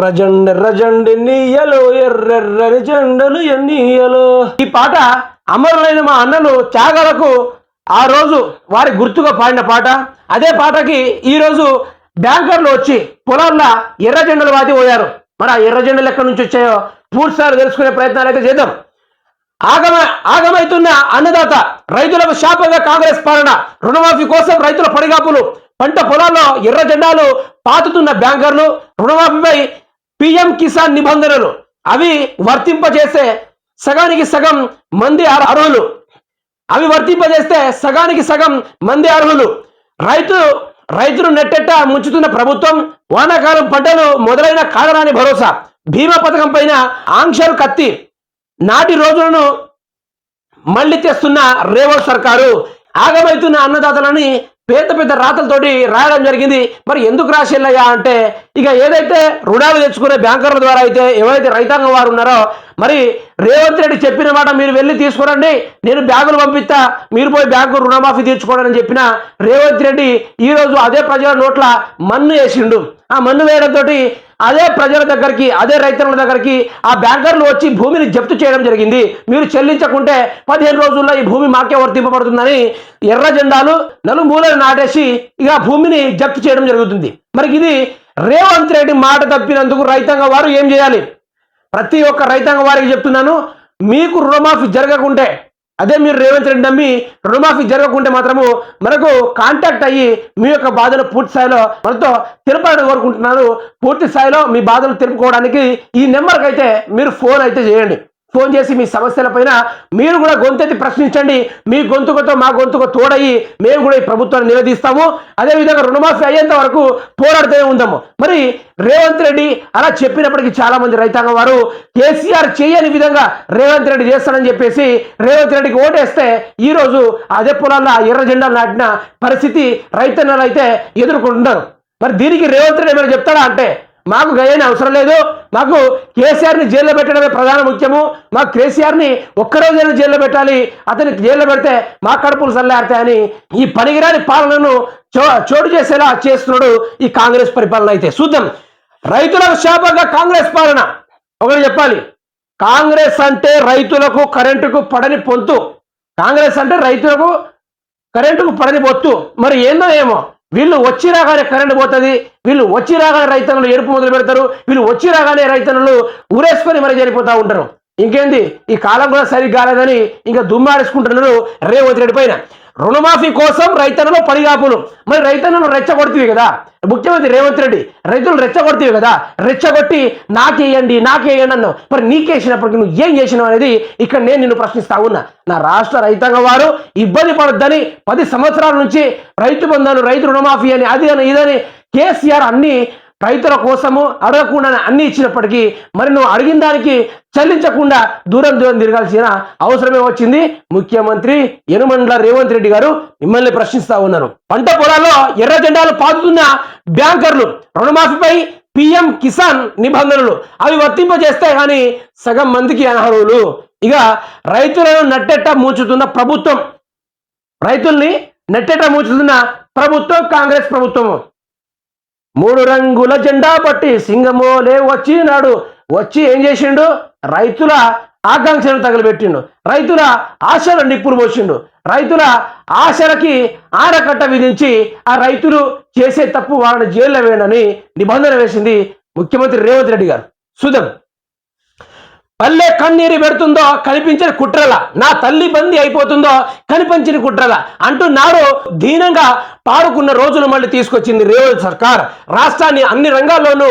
రజండి నీయలో ఎర్రెర్రని జెండలు ఎన్నియలో. ఈ పాట అమరులైన మా అన్నలు త్యాగాలకు ఆ రోజు వారి గుర్తుగా పాడిన పాట. అదే పాటకి ఈరోజు బ్యాంకర్లు వచ్చి పొలాల్లో ఎర్ర జెండలు వాతి పోయారు. మరి ఆ ఎర్ర జెండలు ఎక్కడి నుంచి వచ్చాయో పూర్తిసారి తెలుసుకునే ప్రయత్నాలు అయితే చేద్దాం. ఆగమైతున్న అన్నదాత రైతులకు శాపంగా కాంగ్రెస్ పాలన. రుణమాఫీ కోసం రైతుల పడిగాపులు. పంట పొలాల్లో ఎర్ర జెండాలు పాతుతున్న బ్యాంకర్లు. రుణమాఫీపై పిఎం కిసాన్ నిబంధనలు అవి వర్తింపజేస్తే సగానికి సగం మంది అర్హులు. రైతులు నెట్టెట్ట ముంచుతున్న ప్రభుత్వం. వానాకాలం పంటలు మొదలైన కాదరాని భరోసా. బీమా పథకం పైన ఆంక్షలు కత్తి. నాటి రోజులను మళ్ళీ తెస్తున్న రేవంత్ సర్కారు. ఆగమైతున్న అన్నదాతలని పెద్ద పెద్ద రాతలతోటి రాయడం జరిగింది. మరి ఎందుకు రాసేళ్ళయ్యా అంటే, ఇక ఏదైతే రుణాలు తెచ్చుకునే బ్యాంకర్ల ద్వారా అయితే ఎవరైతే రైతాంగం వారు ఉన్నారో, మరి రేవంత్ రెడ్డి చెప్పిన మాట మీరు వెళ్ళి తీసుకురండి, నేను బ్యాంకులు పంపిస్తా, మీరు పోయి బ్యాంకు రుణమాఫీ తీర్చుకోవడం అని చెప్పిన రేవంత్ రెడ్డి ఈరోజు అదే ప్రజల నోట్ల మన్ను వేసిండు. ఆ మన్ను వేయడంతో అదే ప్రజల దగ్గరికి, అదే రైతుల దగ్గరికి ఆ బ్యాంకర్లు వచ్చి భూమిని జప్తు చేయడం జరిగింది. మీరు చెల్లించకుంటే 15 రోజుల్లో ఈ భూమి మాకే వర్తింపబడుతుందని ఎర్ర జెండాలు నలుమూలలు నాటేసి ఇక భూమిని జప్తు చేయడం జరుగుతుంది. మరి ఇది రేవంత్ రెడ్డి మాట తప్పినందుకు రైతాంగం వారు ఏం చేయాలి? ప్రతి ఒక్క రైతాంగం వారికి చెప్తున్నాను, మీకు రుణమాఫీ జరగకుంటే, అదే మీరు రేవంత్ రెడ్డి నమ్మి రుణమాఫీ జరగకుంటే మాత్రము మనకు కాంటాక్ట్ అయ్యి మీ యొక్క బాధలు పూర్తి స్థాయిలో మనతో తెలుపాలని కోరుకుంటున్నాను. పూర్తి స్థాయిలో మీ బాధలు తెలుపుకోవడానికి ఈ నెంబర్కి అయితే మీరు ఫోన్ అయితే చేయండి. ఫోన్ చేసి మీ సమస్యలపైన మీరు కూడా గొంతెత్తి ప్రశ్నించండి. మీ గొంతుకతో మా గొంతుకు తోడయి మేము కూడా ఈ ప్రభుత్వాన్ని నిలదీస్తాము. అదేవిధంగా రుణమాఫీ అయ్యేంత వరకు పోరాడుతూనే ఉందాము. మరి రేవంత్ రెడ్డి అలా చెప్పినప్పటికీ చాలా మంది రైతాంగం వారు కేసీఆర్ చేయని విధంగా రేవంత్ రెడ్డి చేస్తాడని చెప్పేసి రేవంత్ రెడ్డికి ఓటేస్తే ఈరోజు అదే పొలాల్లో ఎర్ర జెండాలు నాటిన పరిస్థితి రైతన్నలు అయితే ఎదుర్కొంటున్నారు. మరి దీనికి రేవంత్ రెడ్డి ఏమైనా చెప్తాడా అంటే, మాకు గయని అవసరం లేదు, మాకు కేసీఆర్ని జైల్లో పెట్టడమే ప్రధాన ముఖ్యము, మాకు కేసీఆర్ని ఒక్కరోజైనా జైల్లో పెట్టాలి, అతనికి జైల్లో పెడితే మా కడుపులు చల్లారుతాయని ఈ పనికిరాని పాలనను చోటు చేసేలా చేస్తున్నాడు ఈ కాంగ్రెస్ పరిపాలన. అయితే చూద్దాం. రైతులకు శాపంగా కాంగ్రెస్ పాలన. ఒకటి చెప్పాలి, కాంగ్రెస్ అంటే రైతులకు కరెంటుకు పడని పొంతు. కాంగ్రెస్ అంటే రైతులకు కరెంటుకు పడని పొత్తు. మరి ఏందో ఏమో, వీళ్ళు వచ్చి రాగానే కరెంటు పోతుంది, వీళ్ళు వచ్చి రాగానే రైతన్నులు ఏడుపు మొదలు పెడతారు, వీళ్ళు వచ్చి రాగానే రైతన్నులు ఊరేసుకొని మరి చనిపోతూ ఉంటారు. ఇంకేంది, ఈ కాలం కూడా సరిగ్గా కాలేదని ఇంకా దుమ్మాడేసుకుంటున్నారు రేవంత్ రెడ్డి పైన. రుణమాఫీ కోసం రైతన్నులు పడిగాపులు. మరి రైతన్నులు రెచ్చగొడుతుంది కదా ముఖ్యమంత్రి రేవంత్ రెడ్డి, రైతులు రెచ్చగొడుతుంది కదా, రెచ్చగొట్టి నాకేయండి అన్నావు. మరి నీకేసినప్పటికీ నువ్వు ఏం చేసినావు అనేది ఇక్కడ నేను నిన్ను ప్రశ్నిస్తా ఉన్నా. నా రాష్ట్ర రైతాంగం వారు ఇబ్బంది పడొద్దని 10 సంవత్సరాల నుంచి రైతు బంధాలు, రైతు రుణమాఫీ అని, అది అని ఇదని కేసీఆర్ అన్ని రైతుల కోసము అడగకుండా అన్ని ఇచ్చినప్పటికీ మరి నువ్వు అడిగిన దానికి చెల్లించకుండా దూరం తిరగాల్సిన అవసరమే వచ్చింది. ముఖ్యమంత్రి యనుమండ్ల రేవంత్ రెడ్డి గారు మిమ్మల్ని ప్రశ్నిస్తా ఉన్నారు. పంట పొలాల్లో ఎర్ర జెండాలు పాతుతున్న బ్యాంకర్లు. రుణమాఫీపై పిఎం కిసాన్ నిబంధనలు అవి వర్తింపజేస్తే కానీ సగం మందికి అనర్హులు. ఇక రైతులను నెట్టెట్ట ముంచుతున్న ప్రభుత్వం, రైతుల్ని నెట్టెట్ట ముంచుతున్న ప్రభుత్వం కాంగ్రెస్ ప్రభుత్వము. 3 రంగుల జెండా పట్టి సింగమోలే వచ్చినాడు. వచ్చి ఏం చేసిండు? రైతుల ఆకాంక్షలు తగలబెట్టిండు, రైతుల ఆశల నిప్పులు పోసిండు, రైతుల ఆశలకి ఆనకట్ట విధించి ఆ రైతులు చేసే తప్పు వాళ్ళని జైల్లో వేయనని నిబంధన వేసింది ముఖ్యమంత్రి రేవంత్ రెడ్డి గారు. సుధం పల్లె కన్నీరు పెడుతుందో కనిపించని కుట్రల, నా తల్లి బందీ అయిపోతుందో కనిపించని కుట్రల అంటున్నారు. దీనంగా పాడుకున్న రోజులు మళ్ళీ తీసుకొచ్చింది రేవంత్ సర్కార్. రాష్ట్రాన్ని అన్ని రంగాల్లోనూ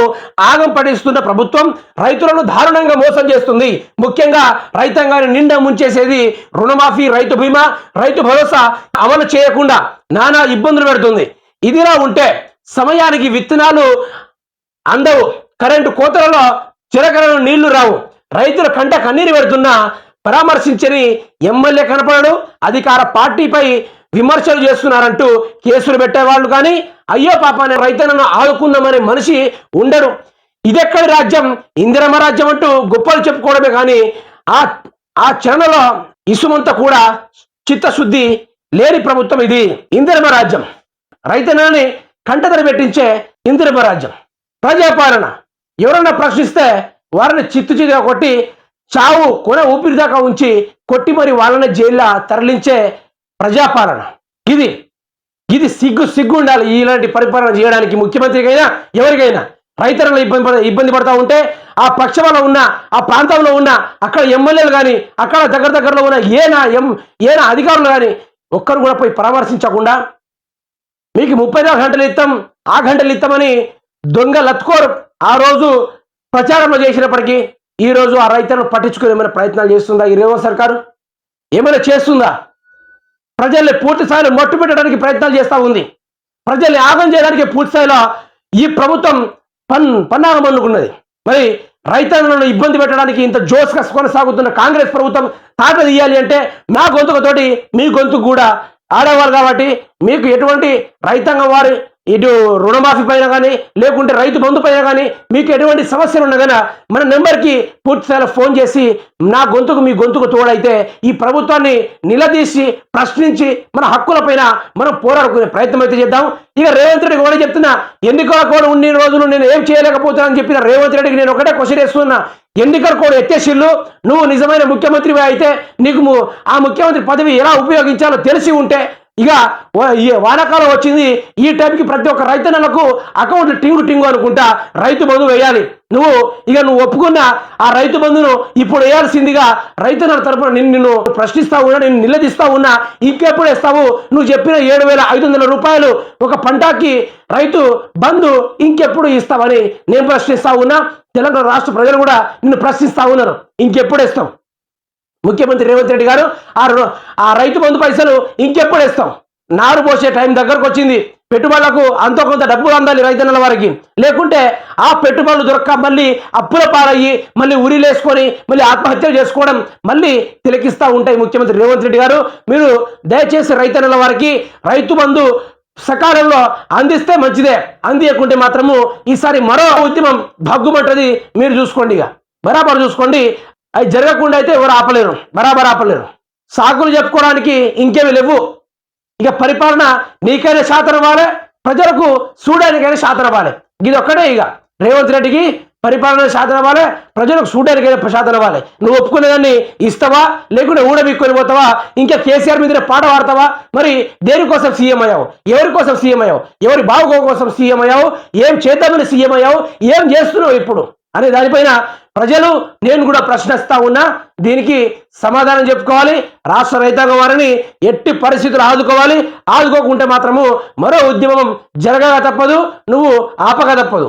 ఆగం పడిస్తున్న ప్రభుత్వం రైతులను దారుణంగా మోసం చేస్తుంది. ముఖ్యంగా రైతాంగాన్ని నిండా ముంచేసేది రుణమాఫీ, రైతు బీమా, రైతు భరోసా అమలు చేయకుండా నానా ఇబ్బందులు పెడుతుంది. ఇదిలా ఉంటే సమయానికి విత్తనాలు అందవు, కరెంటు కోతలలో చిరకలను నీళ్లు రావు, రైతుల కంట కన్నీరు పెడుతున్నా పరామర్శించని ఎమ్మెల్యే కనపడడు. అధికార పార్టీపై విమర్శలు చేస్తున్నారంటూ కేసులు పెట్టేవాళ్ళు కానీ అయ్యో పాపాన్ని రైతులను ఆదుకుందామనే మనిషి ఉండడు. ఇదెక్కడి రాజ్యం? ఇందిరమ్మ రాజ్యం అంటూ గొప్పలు చెప్పుకోవడమే కానీ ఆ చరణలో ఇసుమంతా కూడా చిత్తశుద్ధి లేని ప్రభుత్వం ఇది. ఇందిరమ్మ రాజ్యం రైతనాన్ని కంటతడి పెట్టించే ఇందిరమ్మ రాజ్యం. ప్రజాపాలన ఎవరన్నా ప్రశ్నిస్తే వారిని చిత్తుచిదిగా కొట్టి చావు కొన ఊపిరి దాకా ఉంచి కొట్టి మరి వాళ్ళని జైల్లో తరలించే ప్రజాపాలన ఇది. ఇది సిగ్గు ఉండాలి ఇలాంటి పరిపాలన చేయడానికి ముఖ్యమంత్రికైనా ఎవరికైనా. రైతులను ఇబ్బంది పడతా ఉంటే ఆ పక్షంలో ఉన్న ఆ ప్రాంతంలో ఉన్న అక్కడ ఎమ్మెల్యేలు కానీ అక్కడ దగ్గరలో ఉన్న ఏనా అధికారులు కానీ ఒక్కరు కూడా పోయి పరామర్శించకుండా మీకు 34 గంటలు ఇస్తాం ఆ గంటలు ఇస్తామని దొంగ లత్కోర్ ఆ రోజు ప్రచారంలో చేసినప్పటికీ ఈ రోజు ఆ రైతులను పట్టించుకుని ఏమైనా ప్రయత్నాలు చేస్తుందా ఈ రేవంత్ సర్కారు? ఏమైనా చేస్తుందా? ప్రజల్ని పూర్తి స్థాయిలో మట్టు పెట్టడానికి ప్రయత్నాలు చేస్తూ ఉంది. ప్రజల్ని ఆగం చేయడానికి పూర్తి స్థాయిలో ఈ ప్రభుత్వం పన్నాగం అనుకున్నది. మరి రైతులను ఇబ్బంది పెట్టడానికి ఇంత జోస్గా కొనసాగుతున్న కాంగ్రెస్ ప్రభుత్వం తాట తీయాలి అంటే నా గొంతుకతోటి మీ గొంతుకు కూడా ఆడేవారు కాబట్టి మీకు ఎటువంటి రైతాంగం వారి ఇటు రుణమాఫీ పైన కానీ లేకుంటే రైతు బంధు పైన కానీ మీకు ఎటువంటి సమస్యలు ఉన్నా కానీ మన నెంబర్కి పూర్తిస్థాయిలో ఫోన్ చేసి నా గొంతుకు మీ గొంతుకు తోడైతే ఈ ప్రభుత్వాన్ని నిలదీసి ప్రశ్నించి మన హక్కుల పైన మనం పోరాడుకునే ప్రయత్నం అయితే చేద్దాం. ఇక రేవంత్ రెడ్డి కూడా చెప్తున్నా, ఎన్నికల కోడ్ ఉన్ని రోజులు నేను ఏం చేయలేకపోతున్నానని చెప్పిన రేవంత్ రెడ్డికి నేను ఒకటే క్వశ్చన్ వేస్తున్నా. ఎన్నికల కోడ్ ఎత్తేసిల్లు, నువ్వు నిజమైన ముఖ్యమంత్రివి అయితే నీకు ఆ ముఖ్యమంత్రి పదవి ఎలా ఉపయోగించాలో తెలిసి ఉంటే ఇక వానాకాలం వచ్చింది, ఈ టైంకి ప్రతి ఒక్క రైతన్నలకు అకౌంట్ టింగు అనుకుంటా రైతు బంధు వేయాలి. నువ్వు ఒప్పుకున్న ఆ రైతు బంధును ఇప్పుడు వేయాల్సిందిగా రైతన్నల తరపున నిన్ను ప్రశ్నిస్తా ఉన్నా, నిన్ను నిలదీస్తా ఉన్నా. ఇంకెప్పుడు వేస్తావు? నువ్వు చెప్పిన 7,500 రూపాయలు ఒక పంటకి రైతు బంధు ఇంకెప్పుడు ఇస్తావని నేను ప్రశ్నిస్తా ఉన్నా. తెలంగాణ రాష్ట్ర ప్రజలు కూడా నిన్ను ప్రశ్నిస్తా ఉన్నారు, ఇంకెప్పుడు వేస్తావు? ముఖ్యమంత్రి రేవంత్ రెడ్డి గారు ఆ రైతు బంధు పైసలు ఇంకెప్పుడు ఇస్తాం? నారు పోసే టైం దగ్గరకు వచ్చింది. పెట్టుబడులకు అంతో కొంత డబ్బులు అందాలి రైతన్నల వారికి, లేకుంటే ఆ పెట్టుబడులు దొరక్క మళ్ళీ అప్పుల పాలయ్యి మళ్ళీ ఉరిలేసుకొని మళ్ళీ ఆత్మహత్యలు చేసుకోవడం మళ్ళీ తిలకిస్తూ ఉంటాయి. ముఖ్యమంత్రి రేవంత్ రెడ్డి గారు, మీరు దయచేసి రైతన్నల వారికి రైతు బంధు సకాలంలో అందిస్తే మంచిదే, అందియకుంటే మాత్రము ఈసారి మరో ఉద్యమం భగ్గుమంటది. మీరు చూసుకోండి, ఇక బరాబర్ చూసుకోండి. అవి జరగకుండా అయితే ఎవరు ఆపలేరు, బరాబర్ ఆపలేరు. సాకులు చెప్పుకోవడానికి ఇంకేమి లేవు. ఇక పరిపాలన నీకైనా శాతం అవ్వాలి, ప్రజలకు చూడడానికైనా శాతం అవ్వాలి. ఇది ఒక్కడే. ఇక రేవంత్ రెడ్డికి పరిపాలన శాతం అవ్వాలి, ప్రజలకు చూడడానికైనా శాతం అవ్వాలి. నువ్వు ఒప్పుకునేదాన్ని ఇస్తావా, లేకుంటే ఊడబిక్కొని పోతావా? ఇంకా కేసీఆర్ మీద పాట పాడతావా? మరి దేనికోసం సీఎం అయ్యావు? ఎవరి కోసం సీఎం అయ్యావు? ఎవరి బావుగో కోసం సీఎం అయ్యావు? ఏం చేద్దామని సీఎం అయ్యావు? ఏం చేస్తున్నావు ఇప్పుడు అనే దానిపైన ప్రజలు నేను కూడా ప్రశ్నిస్తా ఉన్నా. దీనికి సమాధానం చెప్పుకోవాలి. రాష్ట్ర రైతాంగం వారిని ఎట్టి పరిస్థితులు ఆదుకోవాలి. ఆదుకోకుంటే మాత్రము మరో ఉద్యమం జరగక తప్పదు, నువ్వు ఆపక తప్పదు.